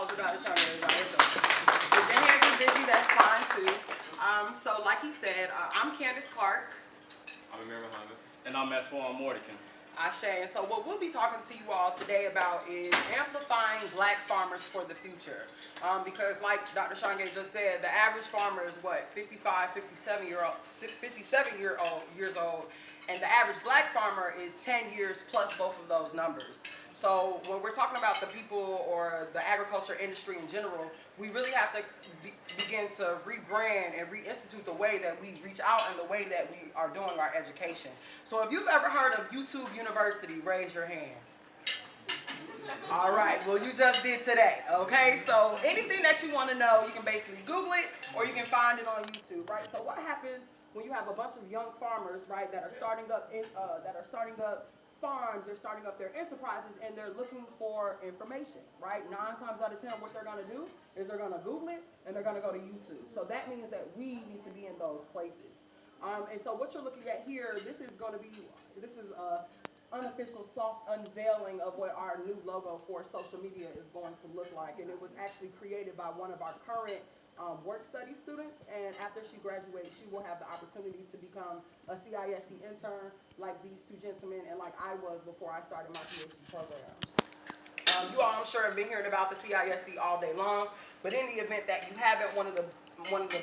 applause for Dr. Sean, everybody. If your hands are busy, that's fine too. So like he said, I'm Candace Clark. I'm Amir Muhammad. And I'm Antoine Mordican. Ashe. And so what we'll be talking to you all today about is amplifying black farmers for the future. Because like Dr. Sean just said, the average farmer is what, 55, 57 years old, and the average black farmer is 10 years plus both of those numbers. So when we're talking about the people or the agriculture industry in general, we really have to begin to rebrand and reinstitute the way that we reach out and the way that we are doing our education. So if you've ever heard of YouTube University, raise your hand. All right, well you just did today, okay? So anything that you want to know, you can basically Google it or you can find it on YouTube, right? So what happens when you have a bunch of young farmers, right, that are starting up farms, they're starting up their enterprises, and they're looking for information, right? 9 times out of 10, what they're going to do is they're going to Google it and they're going to go to YouTube. So that means that we need to be in those places. And so what you're looking at here, this is unofficial soft unveiling of what our new logo for social media is going to look like, and it was actually created by one of our current work study students, and after she graduates, she will have the opportunity to become a CISC intern like these two gentlemen and like I was before I started my PhD program. You all, I'm sure, have been hearing about the CISC all day long, but in the event that you haven't, one of the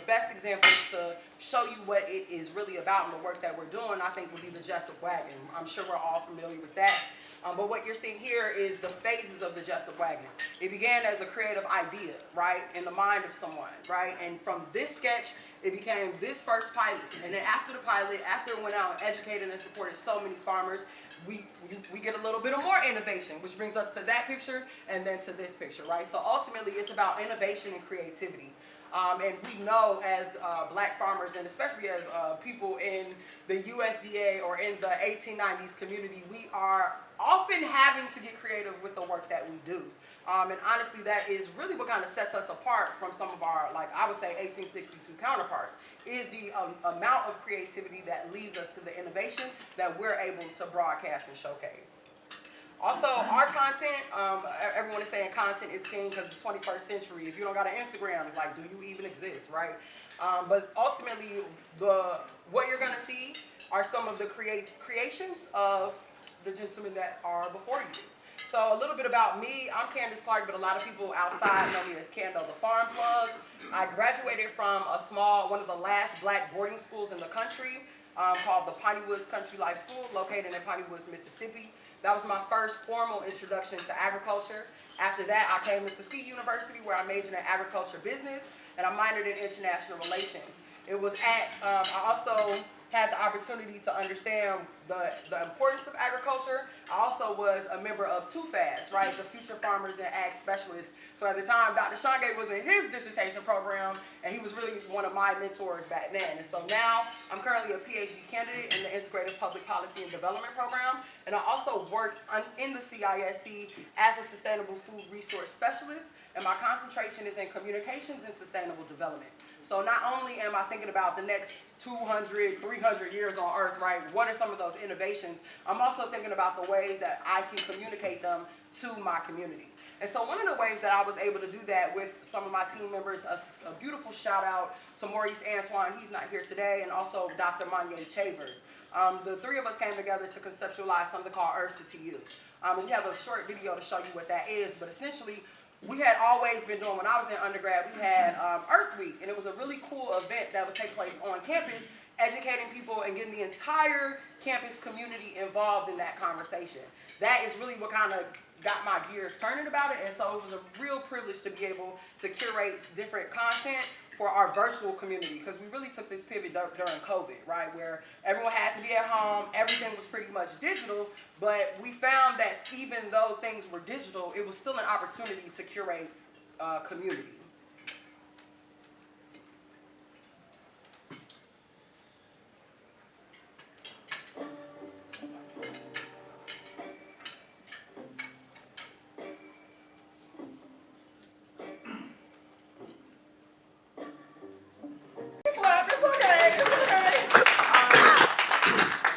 best examples to show you what it is really about and the work that we're doing, I think, would be the Jessup Wagon. I'm sure we're all familiar with that. But what you're seeing here is the phases of the Jessup Wagon. It began as a creative idea, right, in the mind of someone, right? And from this sketch, it became this first pilot. And then after the pilot, after it went out and educated and supported so many farmers, we get a little bit of more innovation, which brings us to that picture and then to this picture, right? So ultimately, it's about innovation and creativity. And we know as black farmers, and especially as people in the USDA or in the 1890s community, we are often having to get creative with the work that we do. And honestly, that is really what kind of sets us apart from some of our, like I would say, 1862 counterparts, is the amount of creativity that leads us to the innovation that we're able to broadcast and showcase. Also, our content, everyone is saying content is king because the 21st century, if you don't got an Instagram, it's like, do you even exist, right? But ultimately, what you're going to see are some of the creations of the gentlemen that are before you. So a little bit about me, I'm Candace Clark, but a lot of people outside know me as Cando the Farm Plug. I graduated from one of the last black boarding schools in the country, called the Piney Woods Country Life School, located in Piney Woods, Mississippi. That was my first formal introduction to agriculture. After that, I came into Ski University, where I majored in agriculture business, and I minored in international relations. It was I also had the opportunity to understand the importance of agriculture. I also was a member of TUFAS, right, the Future Farmers and Ag Specialists. So at the time, Dr. Shangay was in his dissertation program, and he was really one of my mentors back then. And so now, I'm currently a PhD candidate in the Integrative Public Policy and Development Program, and I also work in the CISC as a Sustainable Food Resource Specialist, and my concentration is in communications and sustainable development. So not only am I thinking about the next 200, 300 years on Earth, right, what are some of those innovations, I'm also thinking about the ways that I can communicate them to my community. And so one of the ways that I was able to do that with some of my team members, a beautiful shout out to Maurice Antoine, he's not here today, and also Dr. Manye Chavers. The three of us came together to conceptualize something called Earth to You. And we have a short video to show you what that is, but essentially, we had always been doing, when I was in undergrad, we had Earth Week, and it was a really cool event that would take place on campus, educating people and getting the entire campus community involved in that conversation. That is really what kind of got my gears turning about it, and so it was a real privilege to be able to curate different content for our virtual community, because we really took this pivot during COVID, right, where everyone had to be at home, everything was pretty much digital, but we found that even though things were digital, it was still an opportunity to curate community.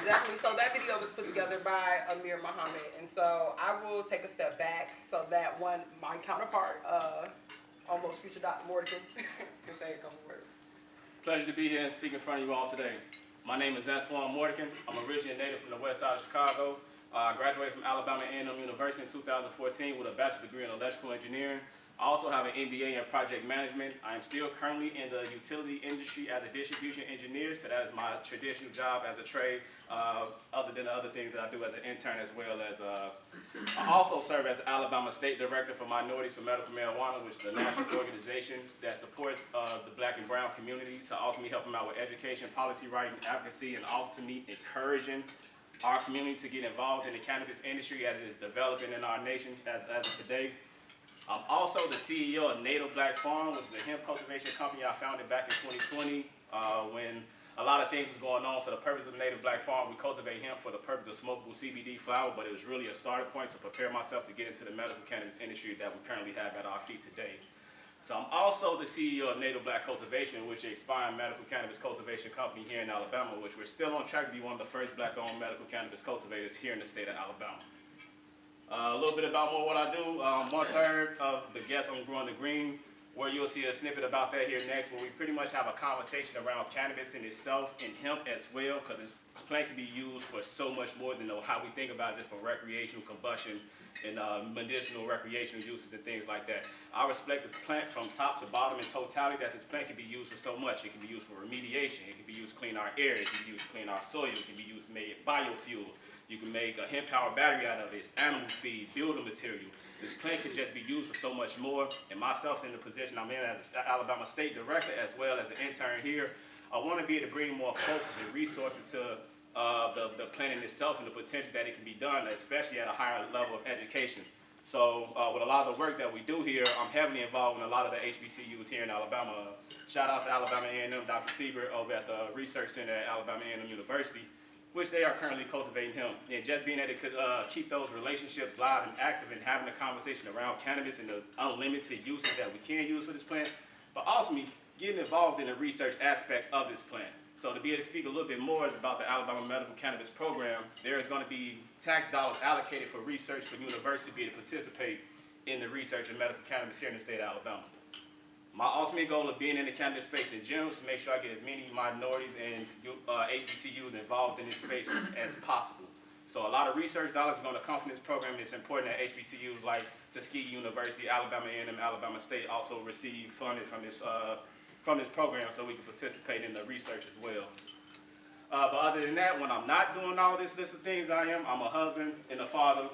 Exactly. So that video was put together by Amir Muhammad. And so I will take a step back so that my counterpart, almost future Dr. Mordican, can say a couple words. Pleasure to be here and speak in front of you all today. My name is Antoine Mordican. I'm originally a native from the west side of Chicago. I graduated from Alabama A&M University in 2014 with a bachelor's degree in electrical engineering. I also have an MBA in project management. I am still currently in the utility industry as a distribution engineer, so that is my traditional job as a trade, other than the other things that I do as an intern, as well as I also serve as the Alabama State Director for Minorities for Medical Marijuana, which is a national organization that supports the black and brown community to ultimately help them out with education, policy writing, advocacy, and ultimately encouraging our community to get involved in the cannabis industry as it is developing in our nation as of today. I'm also the CEO of Native Black Farm, which is a hemp cultivation company I founded back in 2020 when a lot of things was going on. So the purpose of Native Black Farm, we cultivate hemp for the purpose of smokable CBD flower, but it was really a starting point to prepare myself to get into the medical cannabis industry that we currently have at our feet today. So I'm also the CEO of Native Black Cultivation, which is an expiring medical cannabis cultivation company here in Alabama, which we're still on track to be one of the first black-owned medical cannabis cultivators here in the state of Alabama. A little bit about what I do. 1/3 of the guests on Growing the Green, where you'll see a snippet about that here next, where we pretty much have a conversation around cannabis in itself and hemp as well, because this plant can be used for so much more than how we think about it, just for recreational combustion and medicinal recreational uses and things like that. I respect the plant from top to bottom in totality, that this plant can be used for so much. It can be used for remediation, it can be used to clean our air, it can be used to clean our soil, it can be used to make biofuel. You can make a hemp power battery out of it. It's animal feed, building material. This plant can just be used for so much more. And myself in the position I'm in as the Alabama State Director, as well as an intern here, I want to be able to bring more focus and resources to the plant in itself and the potential that it can be done, especially at a higher level of education. So with a lot of the work that we do here, I'm heavily involved in a lot of the HBCUs here in Alabama. Shout out to Alabama A&M, Dr. Siebert over at the Research Center at Alabama A&M University, which they are currently cultivating hemp. And just being able to keep those relationships live and active and having a conversation around cannabis and the unlimited uses that we can use for this plant, but ultimately getting involved in the research aspect of this plant. So to be able to speak a little bit more about the Alabama Medical Cannabis Program, there is going to be tax dollars allocated for research for universities to be able to participate in the research of medical cannabis here in the state of Alabama. My ultimate goal of being in the cannabis space in general is to make sure I get as many minorities and HBCUs involved in this space as possible. So a lot of research dollars are going to come from this program. It's important that HBCUs like Tuskegee University, Alabama A&M, Alabama State also receive funding from this program so we can participate in the research as well. But other than that, when I'm not doing all this list of things I'm a husband and a father.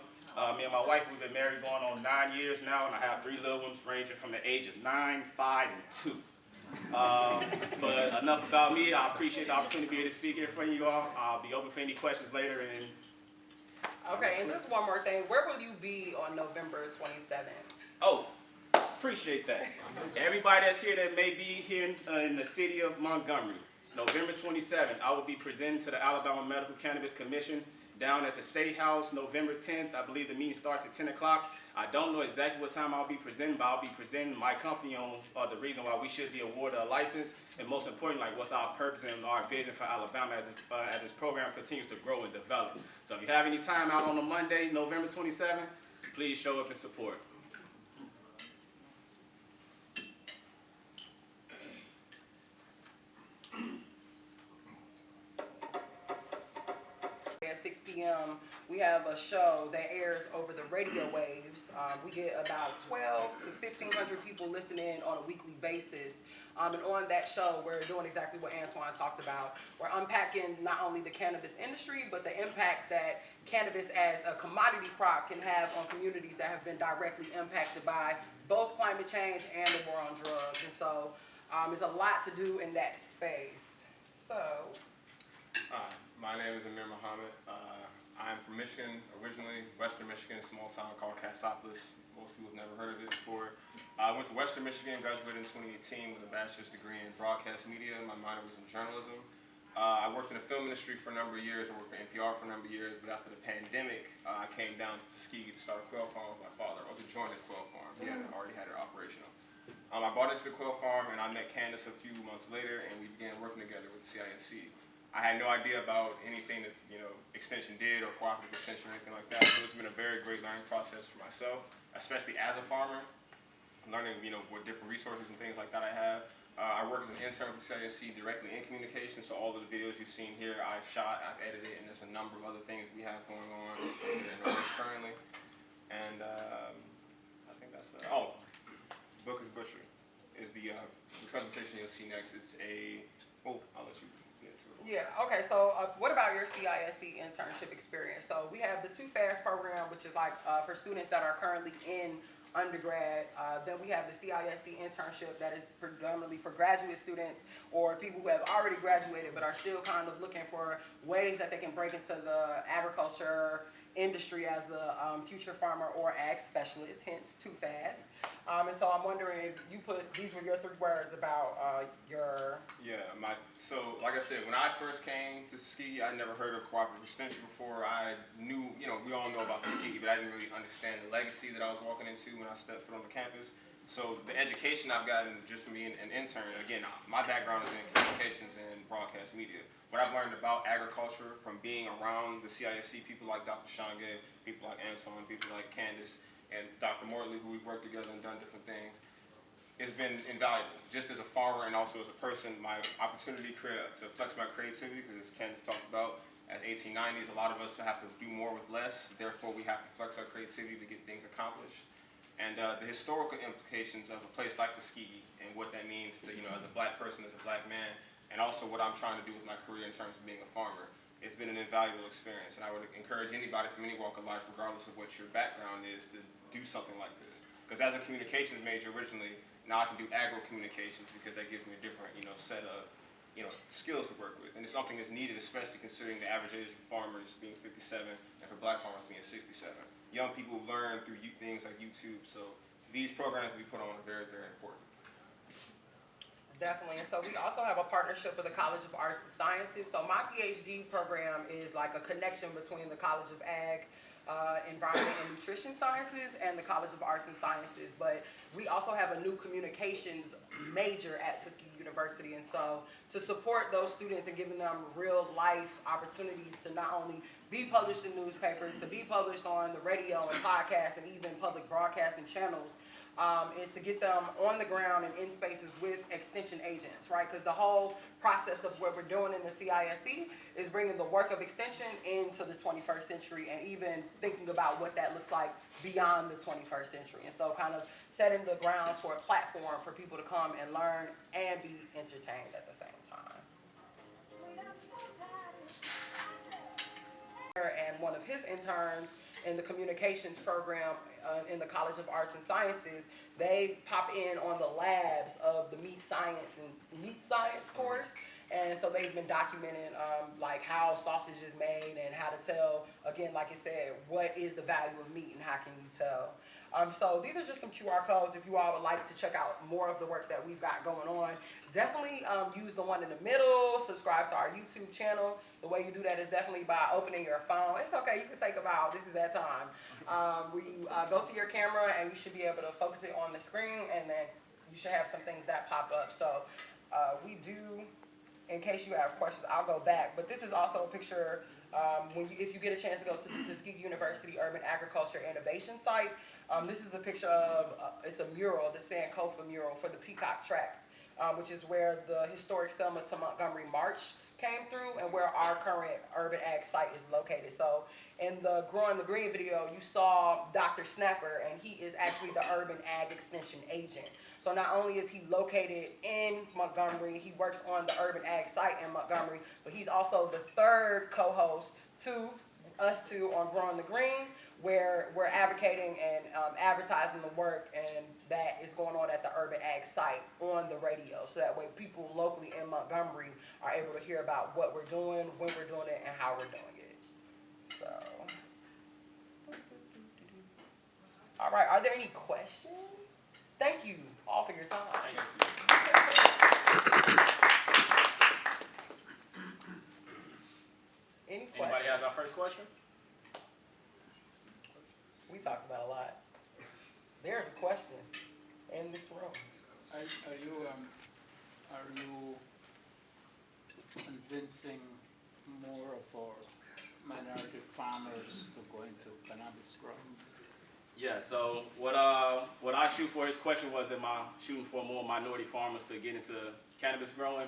Me and my wife, we've been married going on 9 years now, and I have 3 little ones ranging from the age of 9, 5, and 2. But enough about me. I appreciate the opportunity to be able to speak here for you all. I'll be open for any questions later. Okay, and just one more thing. Where will you be on November 27th? Oh, appreciate that. Everybody that's here that may be here in the city of Montgomery, November 27th, I will be presenting to the Alabama Medical Cannabis Commission down at the State House, November 10th. I believe the meeting starts at 10 o'clock. I don't know exactly what time I'll be presenting, but I'll be presenting my company on the reason why we should be awarded a license, and most importantly, what's our purpose and our vision for Alabama as this program continues to grow and develop. So if you have any time out on a Monday, November 27th, please show up and support. At 6 p.m. we have a show that airs over the radio waves. We get about 12 to 1,500 people listening on a weekly basis. And on that show, we're doing exactly what Antoine talked about. We're unpacking not only the cannabis industry, but the impact that cannabis as a commodity crop can have on communities that have been directly impacted by both climate change and the war on drugs. And so there's a lot to do in that space. So. My name is Amir Muhammad. I'm from Michigan, originally Western Michigan, a small town called Cassopolis. Most people have never heard of it before. I went to Western Michigan, graduated in 2018 with a bachelor's degree in broadcast media. My minor was in journalism. I worked in the film industry for a number of years. I worked for NPR for a number of years, but after the pandemic, I came down to Tuskegee to start a quail farm with my father, or to join his quail farm. He had already had it operational. I bought into the quail farm, and I met Candace a few months later, and we began working together with CISC. I had no idea about anything that, extension did or cooperative extension or anything like that. So it's been a very great learning process for myself, especially as a farmer, learning, what different resources and things like that I have. I work as an intern with the CFSRPES directly in communication, so all of the videos you've seen here, I've shot, I've edited, and there's a number of other things we have going on here in Norwich currently. And I think that's Book is Butchery is the presentation you'll see next. It's I'll let you get to it. Yeah, okay, so what about your CISE internship experience? So we have the Too Fast program, which is like for students that are currently in undergrad. Then we have the CISE internship that is predominantly for graduate students or people who have already graduated but are still kind of looking for ways that they can break into the agriculture industry as a future farmer or ag specialist, hence Too Fast. And so I'm wondering if these were your 3 words about your... Yeah, so like I said, when I first came to Tuskegee, I never heard of cooperative extension before. I knew, we all know about Tuskegee, but I didn't really understand the legacy that I was walking into when I stepped foot on the campus. So the education I've gotten just from being an intern, again, my background is in communications and broadcast media. What I've learned about agriculture from being around the CISC, people like Dr. Shanga, people like Antoine, people like Candace, and Dr. Mortley, who we've worked together and done different things, has been invaluable. Just as a farmer and also as a person, my opportunity to flex my creativity, because as Candace talked about, as 1890s, a lot of us have to do more with less. Therefore, we have to flex our creativity to get things accomplished. And the historical implications of a place like Tuskegee and what that means to, as a black person, as a black man, and also what I'm trying to do with my career in terms of being a farmer. It's been an invaluable experience, and I would encourage anybody from any walk of life, regardless of what your background is, to do something like this. Because as a communications major originally, now I can do agro-communications because that gives me a different, set of, skills to work with. And it's something that's needed, especially considering the average age for farmers being 57 and for black farmers being 67. Young people learn through things like YouTube, so these programs that we put on are very, very important. Definitely, and so we also have a partnership with the College of Arts and Sciences. So my PhD program is like a connection between the College of Ag, Environment and Nutrition Sciences and the College of Arts and Sciences. But we also have a new communications major at Tuskegee University, and so to support those students and giving them real life opportunities to not only be published in newspapers, to be published on the radio and podcasts and even public broadcasting channels, is to get them on the ground and in spaces with extension agents, right? Because the whole process of what we're doing in the CISC is bringing the work of extension into the 21st century and even thinking about what that looks like beyond the 21st century. And so kind of setting the grounds for a platform for people to come and learn and be entertained at the same time. And one of his interns in the communications program in the College of Arts and Sciences, they pop in on the labs of the meat science course. And so they've been documenting like how sausage is made and how to tell, again, like I said, what is the value of meat and how can you tell. So these are just some QR codes if you all would like to check out more of the work that we've got going on. Definitely use the one in the middle, subscribe to our YouTube channel. The way you do that is definitely by opening your phone. It's okay, you can take a bow, this is that time. Go to your camera and you should be able to focus it on the screen, and then you should have some things that pop up. So we do, in case you have questions, I'll go back. But this is also a picture if you get a chance to go to the Tuskegee University Urban Agriculture Innovation Site. This is a picture of, it's a mural, the Sankofa mural for the Peacock Tract, which is where the historic Selma to Montgomery March came through and where our current urban ag site is located. So in the Growing the Green video, you saw Dr. Snapper, and he is actually the urban ag extension agent. So not only is he located in Montgomery, he works on the urban ag site in Montgomery, but he's also the third co-host to us two on Growing the Green, where we're advocating and advertising the work and that is going on at the urban ag site on the radio. So that way people locally in Montgomery are able to hear about what we're doing, when we're doing it, and how we're doing it. So, all right, are there any questions? Thank you all for your time. Thank you. Any questions? Anybody has our first question? We talked about a lot. There's a question in this room. Are you convincing more for minority farmers to go into cannabis growing? Yeah, so what I shoot for, his question was, am I shooting for more minority farmers to get into cannabis growing?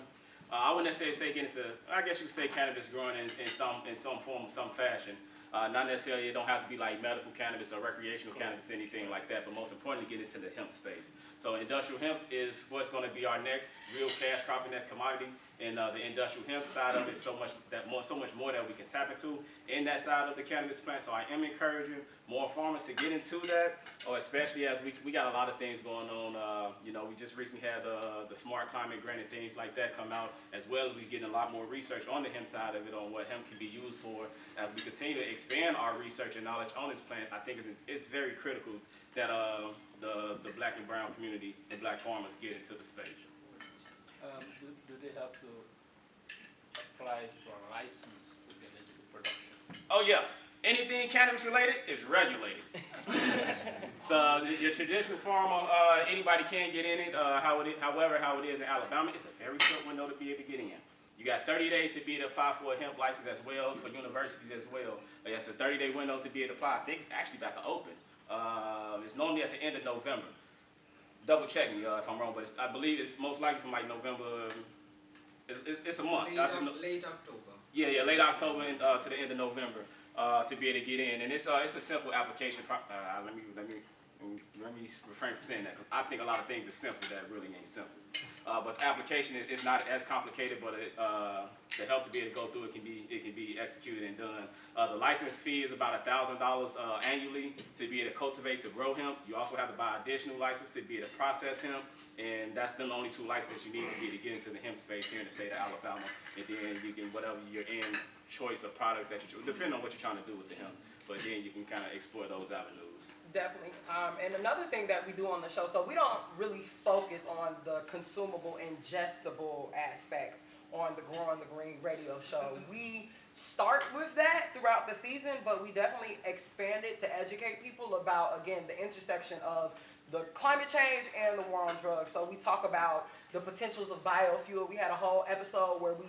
I wouldn't necessarily say get into, I guess you could say cannabis growing in some form, some fashion. Not necessarily, it don't have to be like medical cannabis or recreational cannabis, anything like that, but most importantly, get into the hemp space. So industrial hemp is what's going to be our next real cash crop in this commodity. And the industrial hemp side of it, so much more that we can tap into in that side of the cannabis plant. So I am encouraging more farmers to get into that, or especially as we got a lot of things going on. You know, we just recently had the smart climate grant and things like that come out, as well as we getting a lot more research on the hemp side of it, on what hemp can be used for. As we continue to expand our research and knowledge on this plant, I think it's very critical that the black and brown community and black farmers get into the space. Do they have to apply for a license to get into production? Oh yeah, anything cannabis related is regulated. So your traditional farmer, anybody can get in it. However, how it is in Alabama, it's a very short window to be able to get in. You got 30 days to be able to apply for a hemp license as well, for universities as well. It's a 30-day window to be able to apply. I think it's actually about to open. It's normally at the end of November. Double check me if I'm wrong, but I believe it's most likely from like November. It's a month. Late October. Yeah, late October to the end of November to be able to get in, and it's a simple application. Let me refrain from saying that, because I think a lot of things are simple that really ain't simple. But the application is not as complicated, but the help to be able to go through it can be executed and done. The license fee is about $1,000 annually to be able to cultivate, to grow hemp. You also have to buy additional license to be able to process hemp, and that's the only two licenses you need to be able to get into the hemp space here in the state of Alabama. And then you can, whatever your end choice of products that you choose, depending on what you're trying to do with the hemp, but then you can kind of explore those avenues. Definitely. And another thing that we do on the show, so we don't really focus on the consumable, ingestible aspect on the Growing the Green radio show. We start with that throughout the season, but we definitely expand it to educate people about, again, the intersection of the climate change and the war on drugs. So we talk about the potentials of biofuel. We had a whole episode where we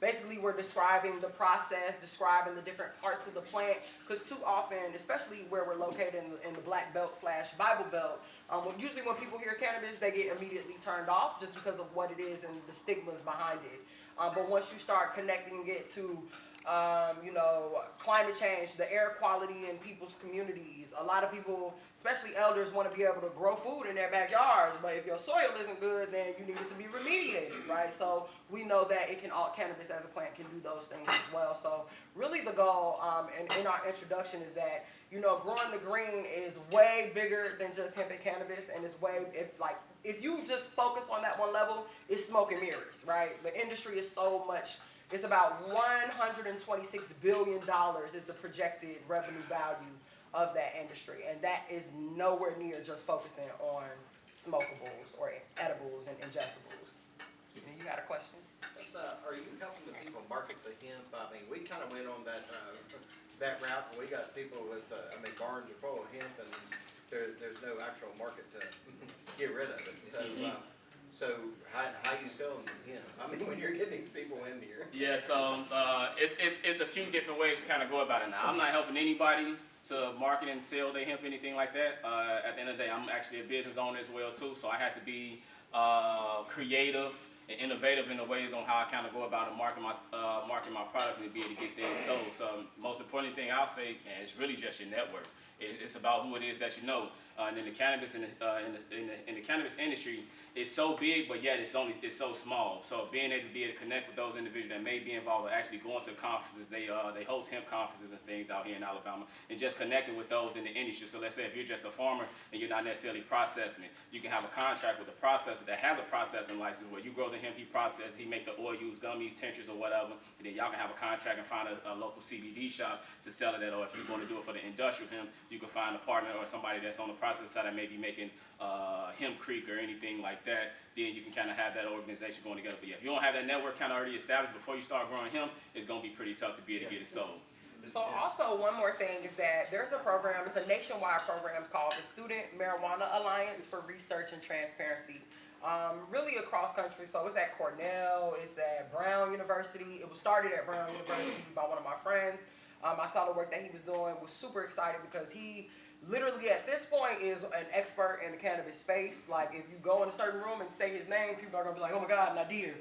basically were describing the process, describing the different parts of the plant, because too often, especially where we're located in the Black Belt / Bible Belt, usually when people hear cannabis, they get immediately turned off just because of what it is and the stigmas behind it. But once you start connecting it to climate change, the air quality in people's communities. A lot of people, especially elders, want to be able to grow food in their backyards, but if your soil isn't good, then you need it to be remediated, right? So we know that cannabis as a plant can do those things as well. So really the goal in our introduction is that, Growing the Green is way bigger than just hemp and cannabis, and it's if you just focus on that one level, it's smoke and mirrors, right? The industry is so much. It's about $126 billion is the projected revenue value of that industry. And that is nowhere near just focusing on smokables or edibles and ingestibles. You got a question? Are you helping the people market the hemp? I mean, we kind of went on that route, and we got people with, barns are full of hemp, and there's no actual market to get rid of it. So how you selling hemp? I mean, when you're getting these people in here. Yeah, so it's a few different ways to kind of go about it now. I'm not helping anybody to market and sell their hemp, anything like that. At the end of the day, I'm actually a business owner as well too, so I had to be creative and innovative in the ways on how I kind of go about and market my product and be able to get things sold. So most important thing I'll say, man, it's really just your network. It's about who it is that you know. And in the cannabis in the cannabis industry, it's so big, but yet it's so small. So being able to connect with those individuals that may be involved, or actually going to conferences, they host hemp conferences and things out here in Alabama, and just connecting with those in the industry. So let's say if you're just a farmer and you're not necessarily processing it, you can have a contract with a processor that has a processing license where you grow the hemp, he processes, he make the oil, use gummies, tinctures, or whatever, and then y'all can have a contract and find a local CBD shop to sell it at. Or if you want to do it for the industrial hemp, you can find a partner or somebody that's on the process side that may be making hemp creek or anything like that. Then you can kind of have that organization going together. But yeah, if you don't have that network kind of already established before you start growing hemp, it's going to be pretty tough to be able to get it sold. So also one more thing is that there's a program, it's a nationwide program called the Student Marijuana Alliance for Research and Transparency. really across country. So it's at Cornell, it's at Brown University. It was started at Brown University by one of my friends. I saw the work that he was doing, was super excited because he literally at this point is an expert in the cannabis space. Like if you go in a certain room and say his name, people are gonna be like, oh my God, Nadir.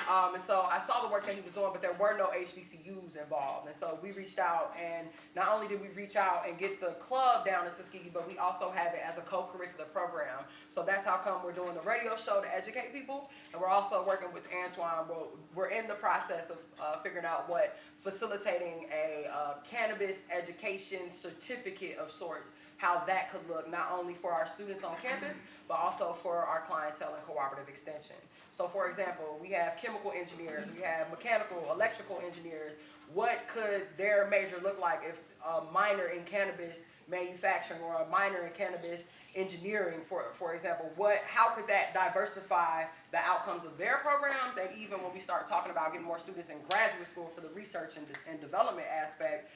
And so I saw the work that he was doing, but there were no HBCUs involved. And so we reached out, and not only did we reach out and get the club down in Tuskegee, but we also have it as a co-curricular program. So that's how come we're doing the radio show to educate people. And we're also working with Antoine. We're in the process of figuring out what facilitating a cannabis education certificate of sorts, how that could look not only for our students on campus, but also for our clientele and cooperative extension. So for example, we have chemical engineers, we have mechanical, electrical engineers. What could their major look like if a minor in cannabis manufacturing or a minor in cannabis engineering, for example, how could that diversify the outcomes of their programs? And even when we start talking about getting more students in graduate school for the research and development aspect,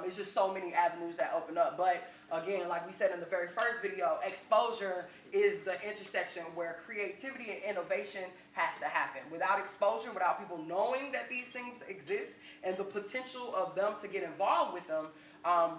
it's just so many avenues that open up. But again, like we said in the very first video, exposure is the intersection where creativity and innovation has to happen. Without exposure, without people knowing that these things exist and the potential of them to get involved with them,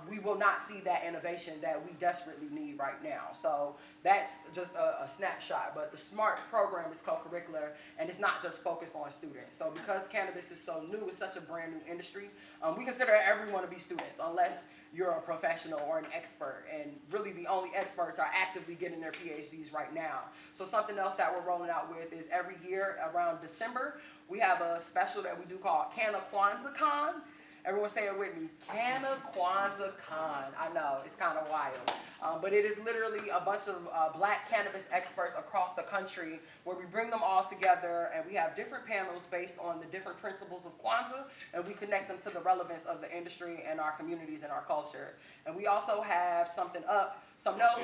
we will not see that innovation that we desperately need right now. So that's just a snapshot. But the SMART program is co-curricular, and it's not just focused on students. So because cannabis is so new, it's such a brand new industry, we consider everyone to be students unless you're a professional or an expert. And really the only experts are actively getting their PhDs right now. So something else that we're rolling out with is every year around December, we have a special that we do called Canna Kwanzaa Con. Everyone say it with me, Canna Kwanzaa Con. I know, it's kind of wild. But it is literally a bunch of black cannabis experts across the country where we bring them all together and we have different panels based on the different principles of Kwanzaa, and we connect them to the relevance of the industry and our communities and our culture. And we also have something else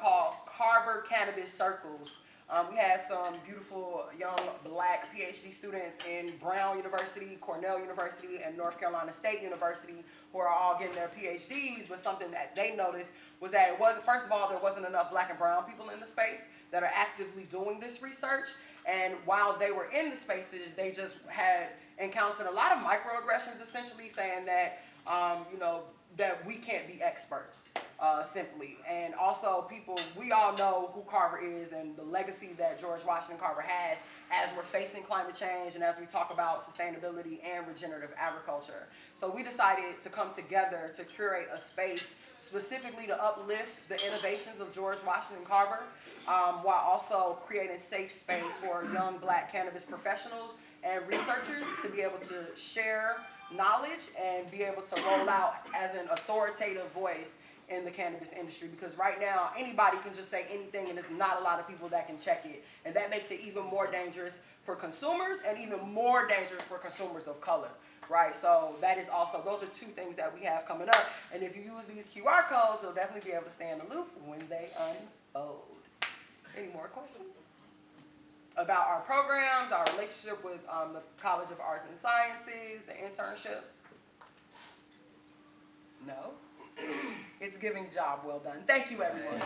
called Carver Cannabis Circles. We had some beautiful young black PhD students in Brown University, Cornell University, and North Carolina State University who are all getting their PhDs, but something that they noticed was that it wasn't, first of all, there wasn't enough black and brown people in the space that are actively doing this research. And while they were in the spaces, they just had encountered a lot of microaggressions, essentially saying that, that we can't be experts, simply. And also we all know who Carver is and the legacy that George Washington Carver has as we're facing climate change and as we talk about sustainability and regenerative agriculture. So we decided to come together to curate a space specifically to uplift the innovations of George Washington Carver, while also creating safe space for young black cannabis professionals and researchers to be able to share knowledge and be able to roll out as an authoritative voice in the cannabis industry, because right now anybody can just say anything and there's not a lot of people that can check it, and that makes it even more dangerous for consumers and even more dangerous for consumers of color, right? So that is also, those are two things that we have coming up, and if you use these QR codes, you'll definitely be able to stay in the loop when they unfold. Any more questions about our programs, our relationship with the College of Arts and Sciences, the internship? No? It's giving job well done. Thank you, everyone.